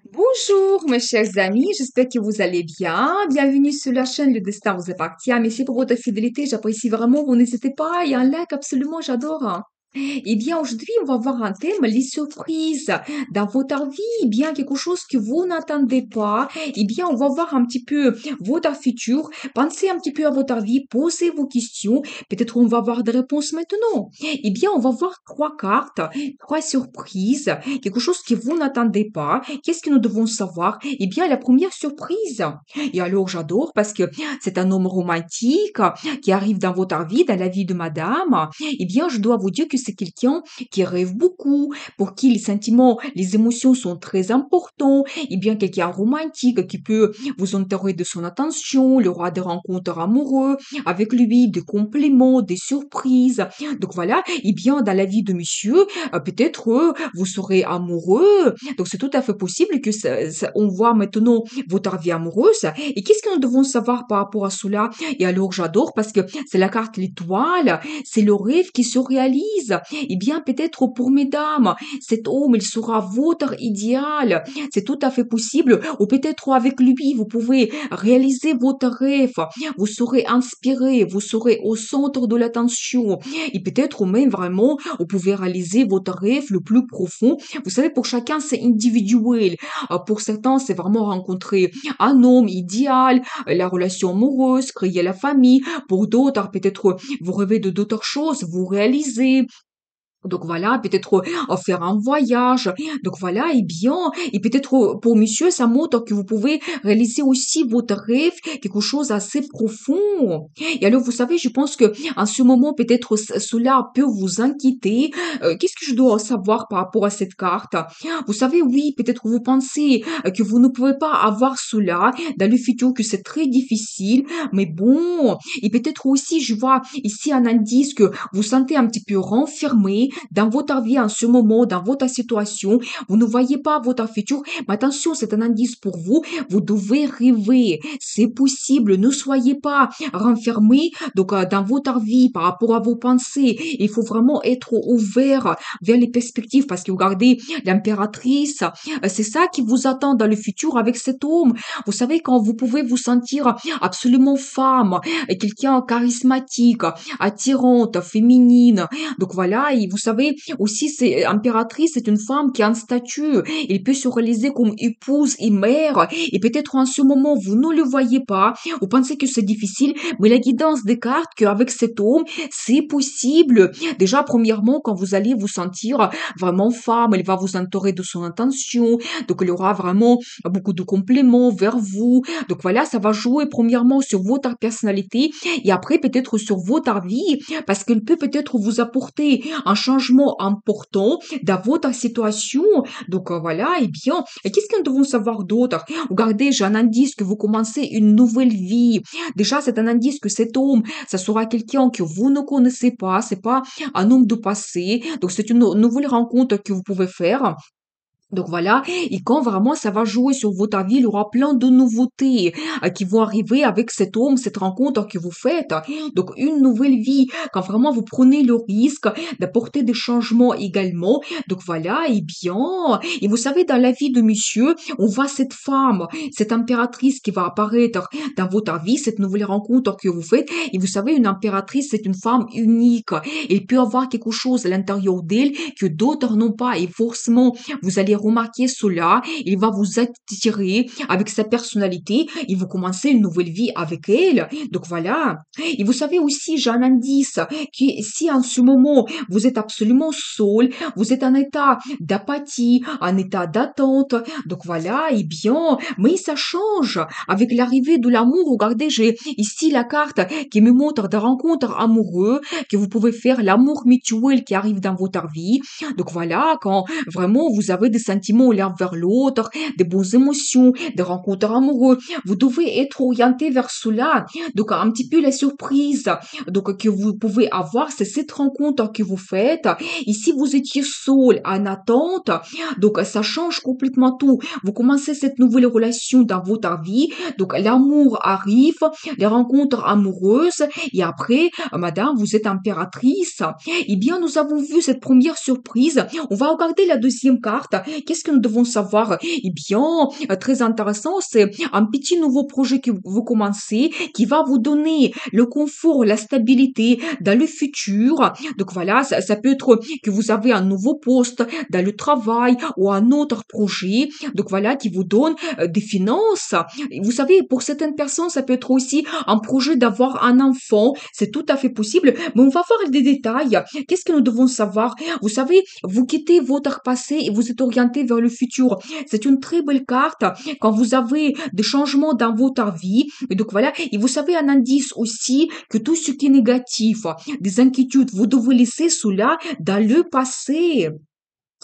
Bonjour mes chers amis, j'espère que vous allez bien. Bienvenue sur la chaîne Le Destin vous appartient. Merci pour votre fidélité, j'apprécie vraiment. Vous n'hésitez pas, il y a un like absolument, j'adore, hein. Eh bien, aujourd'hui, on va voir un thème, les surprises dans votre vie. Eh bien, quelque chose que vous n'attendez pas. Eh bien, on va voir un petit peu votre futur. Pensez un petit peu à votre vie, posez vos questions. Peut-être on va voir des réponses maintenant. Eh bien, on va voir trois cartes, trois surprises, quelque chose que vous n'attendez pas. Qu'est-ce que nous devons savoir? Eh bien, la première surprise. Et alors, j'adore parce que c'est un homme romantique qui arrive dans votre vie, dans la vie de madame. Eh bien, je dois vous dire que c'est quelqu'un qui rêve beaucoup, pour qui les sentiments, les émotions sont très importants. Eh bien, quelqu'un romantique qui peut vous entourer de son attention, il aura des rencontres amoureuses avec lui, des compliments, des surprises. Donc voilà, eh bien, dans la vie de monsieur, peut-être vous serez amoureux. Donc c'est tout à fait possible que on voit maintenant votre vie amoureuse. Et qu'est-ce que nous devons savoir par rapport à cela? Et alors j'adore parce que c'est la carte l'étoile, c'est le rêve qui se réalise. Eh bien, peut-être pour mesdames, cet homme, il sera votre idéal. C'est tout à fait possible. Ou peut-être avec lui, vous pouvez réaliser votre rêve. Vous serez inspiré, vous serez au centre de l'attention. Et peut-être même vraiment, vous pouvez réaliser votre rêve le plus profond. Vous savez, pour chacun, c'est individuel. Pour certains, c'est vraiment rencontrer un homme idéal, la relation amoureuse, créer la famille. Pour d'autres, peut-être vous rêvez de d'autres choses, vous réalisez. Donc voilà, peut-être faire un voyage. Donc voilà, et bien, et peut-être pour monsieur, ça montre que vous pouvez réaliser aussi votre rêve, quelque chose assez profond. Et alors, vous savez, je pense que en ce moment, peut-être cela peut vous inquiéter. Qu'est-ce que je dois savoir par rapport à cette carte? Vous savez, oui, peut-être vous pensez que vous ne pouvez pas avoir cela dans le futur, que c'est très difficile. Mais bon, et peut-être aussi, je vois ici un indice que vous sentez un petit peu renfermé dans votre vie en ce moment, dans votre situation. Vous ne voyez pas votre futur. Mais attention, c'est un indice pour vous. Vous devez rêver. C'est possible. Ne soyez pas renfermé donc, dans votre vie par rapport à vos pensées. Il faut vraiment être ouvert vers les perspectives parce que regardez, l'impératrice, c'est ça qui vous attend dans le futur avec cet homme. Vous savez, quand vous pouvez vous sentir absolument femme, et quelqu'un charismatique, attirante, féminine. Donc voilà, et vous savez, aussi, c'est impératrice, c'est une femme qui a un statut. Elle peut se réaliser comme épouse et mère. Et peut-être en ce moment, vous ne le voyez pas. Vous pensez que c'est difficile, mais la guidance des cartes qu'avec cet homme, c'est possible. Déjà, premièrement, quand vous allez vous sentir vraiment femme, elle va vous entourer de son attention. Donc, il y aura vraiment beaucoup de compliments vers vous. Donc voilà, ça va jouer premièrement sur votre personnalité et après peut-être sur votre vie parce qu'elle peut peut-être vous apporter un changement important dans votre situation. Donc voilà, et bien, et qu'est-ce que nous devons savoir d'autre? Regardez, j'ai un indice que vous commencez une nouvelle vie. Déjà, c'est un indice que cet homme, ça sera quelqu'un que vous ne connaissez pas, c'est pas un homme de passé. Donc c'est une nouvelle rencontre que vous pouvez faire. Donc voilà, et quand vraiment ça va jouer sur votre vie, il y aura plein de nouveautés qui vont arriver avec cet homme, cette rencontre que vous faites. Donc une nouvelle vie, quand vraiment vous prenez le risque d'apporter des changements également. Donc voilà, et bien, et vous savez, dans la vie de monsieur, on voit cette femme, cette impératrice qui va apparaître dans votre vie, cette nouvelle rencontre que vous faites. Et vous savez, une impératrice, c'est une femme unique. Elle peut avoir quelque chose à l'intérieur d'elle que d'autres n'ont pas. Et forcément, vous allez remarquer cela, il va vous attirer avec sa personnalité et vous commencez une nouvelle vie avec elle. Donc voilà. Et vous savez aussi, j'ai un indice qui, si en ce moment vous êtes absolument seul, vous êtes en état d'apathie, en état d'attente, donc voilà, et bien, mais ça change avec l'arrivée de l'amour. Regardez, j'ai ici la carte qui me montre des rencontres amoureuses que vous pouvez faire, l'amour mutuel qui arrive dans votre vie. Donc voilà, quand vraiment vous avez des sentiments l'un vers l'autre, des bonnes émotions, des rencontres amoureuses, vous devez être orienté vers cela. Donc un petit peu la surprise donc que vous pouvez avoir, c'est cette rencontre que vous faites. Et si vous étiez seul en attente, donc ça change complètement tout. Vous commencez cette nouvelle relation dans votre vie, donc l'amour arrive, les rencontres amoureuses, et après, madame, vous êtes impératrice. Eh bien, nous avons vu cette première surprise. On va regarder la deuxième carte. qu'est-ce que nous devons savoir? Eh bien, très intéressant, c'est un petit nouveau projet que vous commencez, qui va vous donner le confort, la stabilité dans le futur. Donc voilà, ça peut être que vous avez un nouveau poste dans le travail ou un autre projet. Donc voilà, qui vous donne des finances. Et vous savez, pour certaines personnes, ça peut être aussi un projet d'avoir un enfant. C'est tout à fait possible. Mais on va voir des détails. Qu'est-ce que nous devons savoir? Vous savez, vous quittez votre passé et vous êtes orienté vers le futur. C'est une très belle carte quand vous avez des changements dans votre vie. Et donc voilà, et vous savez un indice aussi que tout ce qui est négatif, des inquiétudes, vous devez laisser cela dans le passé.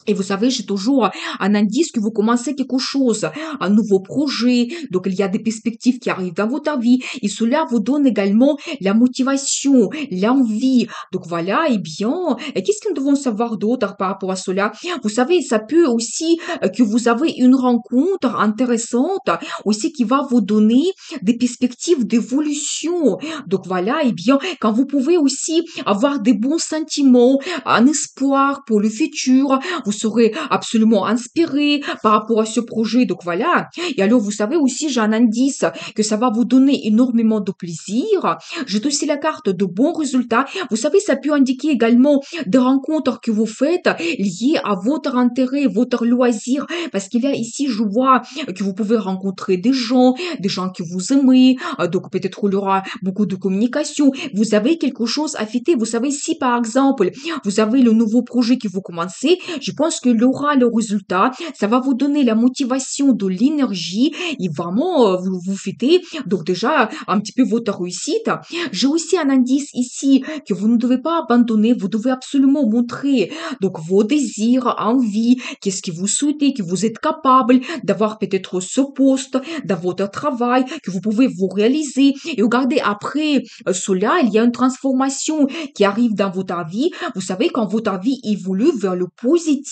Et vous savez, j'ai toujours un indice que vous commencez quelque chose, un nouveau projet. Donc, il y a des perspectives qui arrivent dans votre vie. Et cela vous donne également la motivation, l'envie. Donc, voilà, eh bien, et qu'est-ce que nous devons savoir d'autre par rapport à cela? Vous savez, ça peut aussi que vous avez une rencontre intéressante aussi qui va vous donner des perspectives d'évolution. Donc, voilà, eh bien, quand vous pouvez aussi avoir des bons sentiments, un espoir pour le futur, vous serez absolument inspiré par rapport à ce projet. Donc voilà. Et alors, vous savez aussi, j'ai un indice que ça va vous donner énormément de plaisir. J'ai aussi la carte de bons résultats. Vous savez, ça peut indiquer également des rencontres que vous faites liées à votre intérêt, votre loisir. Parce qu'il y a ici, je vois que vous pouvez rencontrer des gens que vous aimez. Donc peut-être il y aura beaucoup de communication. Vous avez quelque chose à fêter. Vous savez, si par exemple, vous avez le nouveau projet que vous commencez, je pense que l'aura, le résultat, ça va vous donner la motivation, de l'énergie et vraiment vous fêtez donc déjà un petit peu votre réussite. J'ai aussi un indice ici que vous ne devez pas abandonner, vous devez absolument montrer donc vos désirs, envies, qu'est-ce que vous souhaitez, que vous êtes capable d'avoir peut-être ce poste dans votre travail, que vous pouvez vous réaliser. Et regardez, après cela, il y a une transformation qui arrive dans votre vie. Vous savez, quand votre vie évolue vers le positif,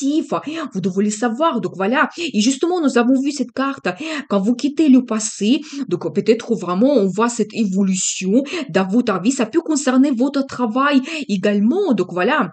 vous devez le savoir. Donc voilà. Et justement, nous avons vu cette carte. Quand vous quittez le passé, donc peut-être vraiment on voit cette évolution dans votre vie. Ça peut concerner votre travail également. Donc voilà.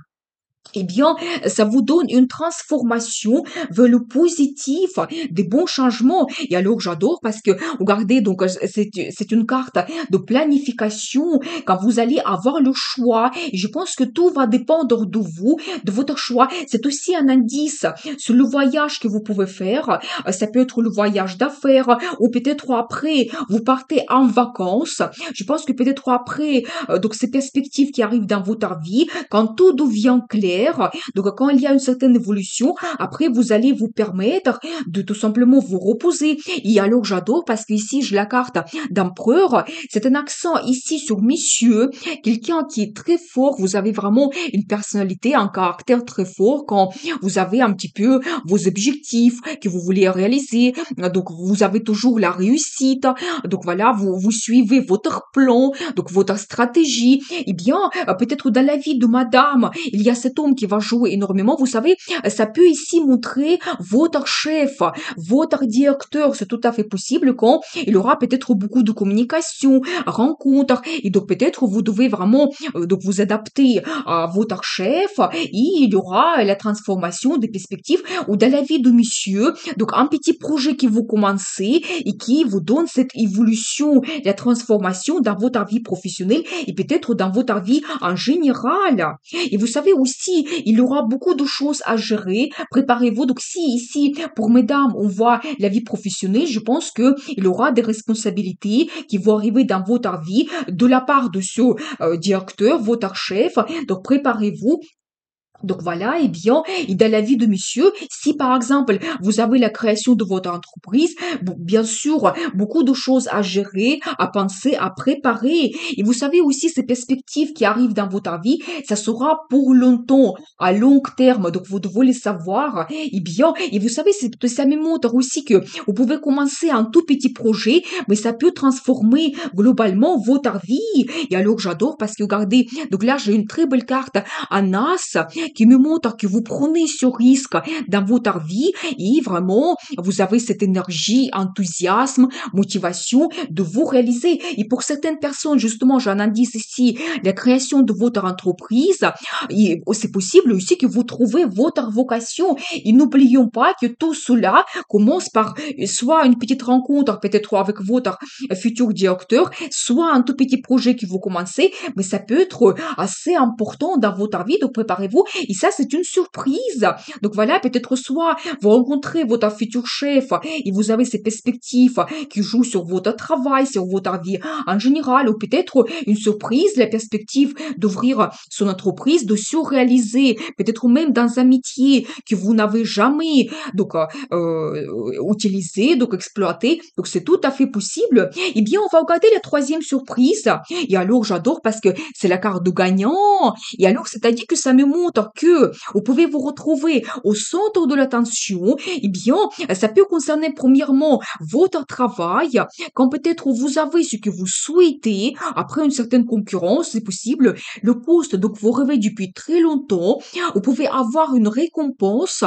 Eh bien, ça vous donne une transformation vers le positif, des bons changements. Et alors, j'adore parce que, regardez, donc, c'est une carte de planification quand vous allez avoir le choix. Et je pense que tout va dépendre de vous, de votre choix. C'est aussi un indice sur le voyage que vous pouvez faire. Ça peut être le voyage d'affaires ou peut-être après, vous partez en vacances. Je pense que peut-être après, donc, ces perspectives qui arrivent dans votre vie, quand tout devient clair, donc quand il y a une certaine évolution, après vous allez vous permettre de tout simplement vous reposer. Et alors j'adore parce qu'ici j'ai la carte d'empereur, c'est un accent ici sur messieurs, quelqu'un qui est très fort, vous avez vraiment une personnalité, un caractère très fort quand vous avez un petit peu vos objectifs que vous voulez réaliser, donc vous avez toujours la réussite, donc voilà, vous suivez votre plan, donc votre stratégie. Eh bien, peut-être dans la vie de madame, il y a cet homme qui va jouer énormément. Vous savez, ça peut ici montrer votre chef, votre directeur. C'est tout à fait possible quand il aura peut-être beaucoup de communication, rencontres. Et donc peut-être vous devez vraiment donc vous adapter à votre chef et il y aura la transformation des perspectives ou dans la vie de monsieur. Donc un petit projet qui vous commencez et qui vous donne cette évolution, la transformation dans votre vie professionnelle et peut-être dans votre vie en général. Et vous savez aussi, il y aura beaucoup de choses à gérer. Préparez-vous. Donc, si ici, pour mesdames, on voit la vie professionnelle, je pense que il y aura des responsabilités qui vont arriver dans votre vie de la part de ce directeur, votre chef. Donc, préparez-vous. Donc voilà, eh bien, et dans la vie de monsieur, si par exemple vous avez la création de votre entreprise, bien sûr, beaucoup de choses à gérer, à penser, à préparer. Et vous savez aussi ces perspectives qui arrivent dans votre vie, ça sera pour longtemps, à long terme. Donc vous devez les savoir. Eh bien, et vous savez, ça me montre aussi que vous pouvez commencer un tout petit projet, mais ça peut transformer globalement votre vie. Et alors j'adore parce que regardez, donc là j'ai une très belle carte, un as qui me montre que vous prenez ce risque dans votre vie et vraiment, vous avez cette énergie, enthousiasme, motivation de vous réaliser. Et pour certaines personnes, justement, j'ai un indice ici, la création de votre entreprise, c'est possible aussi que vous trouvez votre vocation. Et n'oublions pas que tout cela commence par soit une petite rencontre, peut-être avec votre futur directeur, soit un tout petit projet que vous commencez, mais ça peut être assez important dans votre vie, donc préparez-vous. Et ça, c'est une surprise. Donc voilà, peut-être soit vous rencontrez votre futur chef et vous avez ces perspectives qui jouent sur votre travail, sur votre vie en général, ou peut-être une surprise, la perspective d'ouvrir son entreprise, de surréaliser, peut-être même dans un métier que vous n'avez jamais donc utilisé, donc exploité. Donc c'est tout à fait possible. Eh bien, on va regarder la troisième surprise. Et alors, j'adore parce que c'est la carte de gagnant. Et alors, c'est-à-dire que ça me montre que vous pouvez vous retrouver au centre de l'attention. Eh bien, ça peut concerner premièrement votre travail, quand peut-être vous avez ce que vous souhaitez, après une certaine concurrence, c'est possible, le poste, donc vous rêvez depuis très longtemps, vous pouvez avoir une récompense,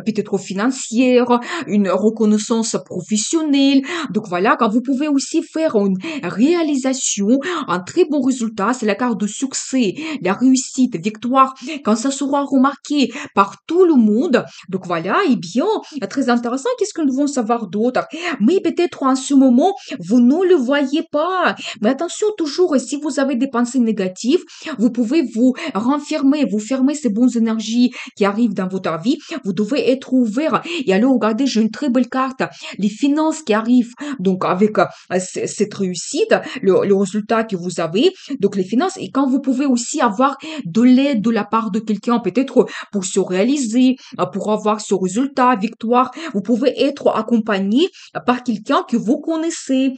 peut-être financière, une reconnaissance professionnelle. Donc voilà, quand vous pouvez aussi faire une réalisation, un très bon résultat, c'est la carte de succès, la réussite, victoire, quand ça sera remarqué par tout le monde. Donc voilà, eh bien, très intéressant, qu'est-ce que nous devons savoir d'autre? Mais peut-être en ce moment, vous ne le voyez pas. Mais attention toujours, si vous avez des pensées négatives, vous pouvez vous renfermer, vous fermer ces bonnes énergies qui arrivent dans votre vie. Vous devez être ouvert. Et alors, regardez, j'ai une très belle carte. Les finances qui arrivent, donc avec cette réussite, le résultat que vous avez, donc les finances, et quand vous pouvez aussi avoir de l'aide de la part de quelqu'un, peut-être pour se réaliser, pour avoir ce résultat, victoire, vous pouvez être accompagné par quelqu'un que vous connaissez.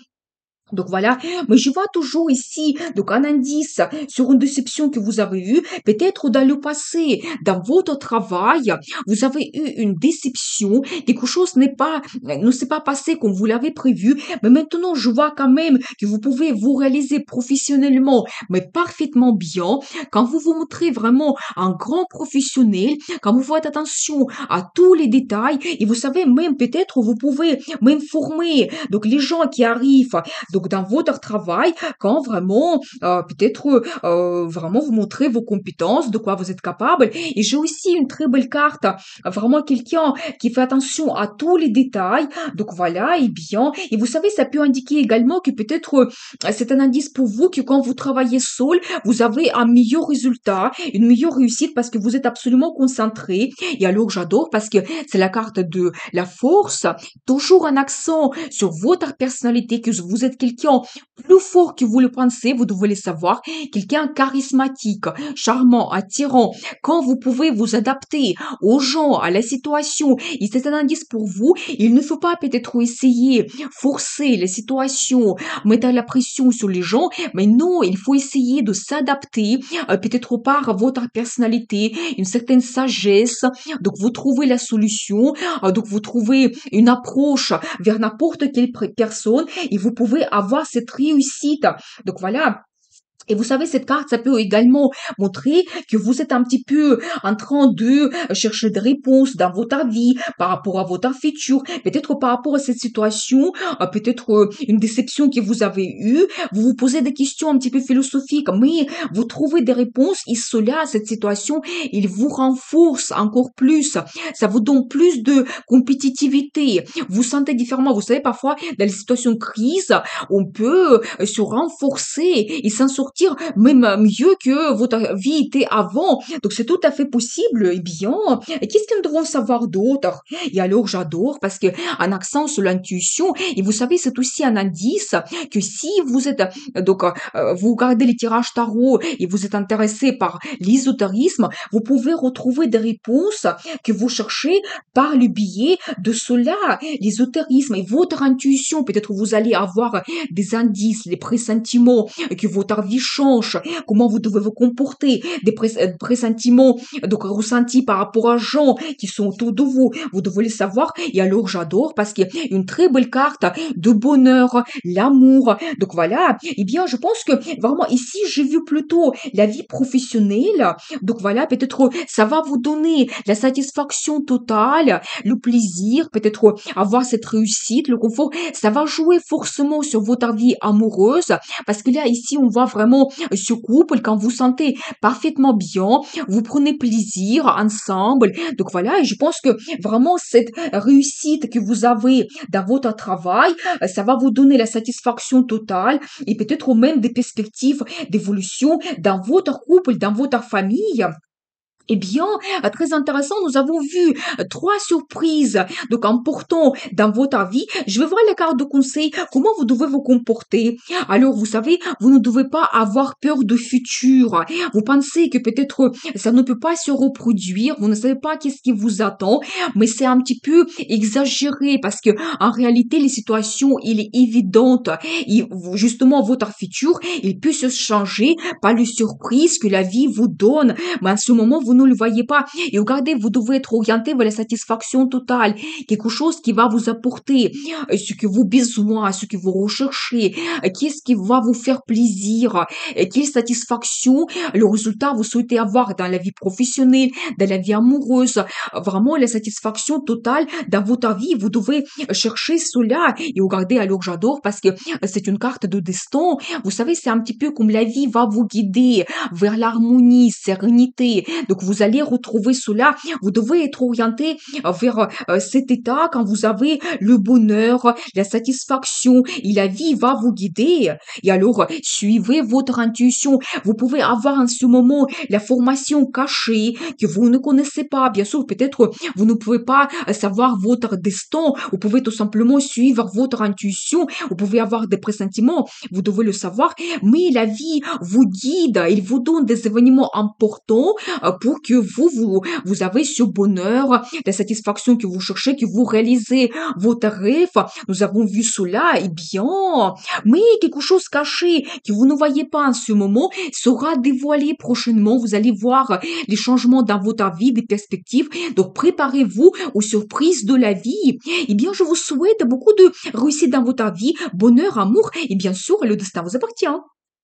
Donc voilà, mais je vois toujours ici donc un indice sur une déception que vous avez eue, peut-être dans le passé, dans votre travail, vous avez eu une déception, quelque chose ne s'est pas passé comme vous l'avez prévu, mais maintenant je vois quand même que vous pouvez vous réaliser professionnellement, mais parfaitement bien, quand vous vous montrez vraiment un grand professionnel, quand vous faites attention à tous les détails, et vous savez même peut-être vous pouvez même former donc les gens qui arrivent donc dans votre travail, quand vraiment, peut-être vraiment vous montrez vos compétences, de quoi vous êtes capable. Et j'ai aussi une très belle carte, vraiment quelqu'un qui fait attention à tous les détails. Donc voilà, et bien, et vous savez, ça peut indiquer également que peut-être c'est un indice pour vous que quand vous travaillez seul, vous avez un meilleur résultat, une meilleure réussite parce que vous êtes absolument concentré. Et alors j'adore parce que c'est la carte de la force, toujours un accent sur votre personnalité, que vous êtes quelqu'un plus fort que vous le pensez, vous devez le savoir, quelqu'un charismatique, charmant, attirant, quand vous pouvez vous adapter aux gens, à la situation, et c'est un indice pour vous, il ne faut pas peut-être essayer, forcer les situations, mettre la pression sur les gens, mais non, il faut essayer de s'adapter, peut-être par votre personnalité, une certaine sagesse, donc vous trouvez la solution, donc vous trouvez une approche vers n'importe quelle personne et vous pouvez avoir cette réussite. Donc voilà, et vous savez, cette carte, ça peut également montrer que vous êtes un petit peu en train de chercher des réponses dans votre vie par rapport à votre futur, peut-être par rapport à cette situation, peut-être une déception que vous avez eue. Vous vous posez des questions un petit peu philosophiques, mais vous trouvez des réponses et cela, cette situation, il vous renforce encore plus. Ça vous donne plus de compétitivité. Vous sentez différemment. Vous savez, parfois, dans les situations de crise, on peut se renforcer et s'en sortir même mieux que votre vie était avant. Donc c'est tout à fait possible. Eh bien, et qu'est-ce que nous devons savoir d'autre? Et alors j'adore parce que un accent sur l'intuition, et vous savez, c'est aussi un indice que si vous êtes, donc, vous regardez les tirages tarot et vous êtes intéressé par l'ésotérisme, vous pouvez retrouver des réponses que vous cherchez par le biais de cela, l'ésotérisme et votre intuition. Peut-être vous allez avoir des indices, des pressentiments que votre vie échanges, comment vous devez vous comporter, des pressentiments, donc ressentis par rapport à gens qui sont autour de vous. Vous devez le savoir. Et alors, j'adore parce qu'il y a une très belle carte de bonheur, l'amour. Donc voilà. Eh bien, je pense que vraiment ici, j'ai vu plutôt la vie professionnelle. Donc voilà, peut-être ça va vous donner la satisfaction totale, le plaisir, peut-être avoir cette réussite, le confort. Ça va jouer forcément sur votre vie amoureuse parce que là, ici, on voit vraiment ce couple quand vous sentez parfaitement bien, vous prenez plaisir ensemble. Donc voilà, et je pense que vraiment cette réussite que vous avez dans votre travail, ça va vous donner la satisfaction totale et peut-être même des perspectives d'évolution dans votre couple, dans votre famille. Eh bien, très intéressant, nous avons vu trois surprises donc importantes dans votre vie. Je vais voir les cartes de conseil, comment vous devez vous comporter. Alors, vous savez, vous ne devez pas avoir peur du futur. Vous pensez que peut-être ça ne peut pas se reproduire, vous ne savez pas qu'est-ce qui vous attend, mais c'est un petit peu exagéré parce que en réalité, les situations, il est évidente. Justement, votre futur, il peut se changer par les surprises que la vie vous donne. Mais en ce moment, vous ne le voyez pas. Et regardez, vous devez être orienté vers la satisfaction totale. Quelque chose qui va vous apporter ce que vous besoin, ce que vous recherchez, qu'est-ce qui va vous faire plaisir, quelle satisfaction, le résultat vous souhaitez avoir dans la vie professionnelle, dans la vie amoureuse. Vraiment, la satisfaction totale dans votre vie, vous devez chercher cela. Et regardez, alors j'adore parce que c'est une carte de destin. Vous savez, c'est un petit peu comme la vie va vous guider vers l'harmonie, sérénité. Donc vous allez retrouver cela. Vous devez être orienté vers cet état quand vous avez le bonheur, la satisfaction et la vie va vous guider. Et alors, suivez votre intuition. Vous pouvez avoir en ce moment la formation cachée que vous ne connaissez pas. Bien sûr, peut-être vous ne pouvez pas savoir votre destin. Vous pouvez tout simplement suivre votre intuition. Vous pouvez avoir des pressentiments. Vous devez le savoir. Mais la vie vous guide. Il vous donne des événements importants pour que vous avez ce bonheur, la satisfaction que vous cherchez, que vous réalisez votre rêve. Nous avons vu cela, eh bien, mais quelque chose caché que vous ne voyez pas en ce moment sera dévoilé prochainement. Vous allez voir les changements dans votre vie, des perspectives. Donc, préparez-vous aux surprises de la vie. Eh bien, je vous souhaite beaucoup de réussite dans votre vie, bonheur, amour et bien sûr, le destin vous appartient.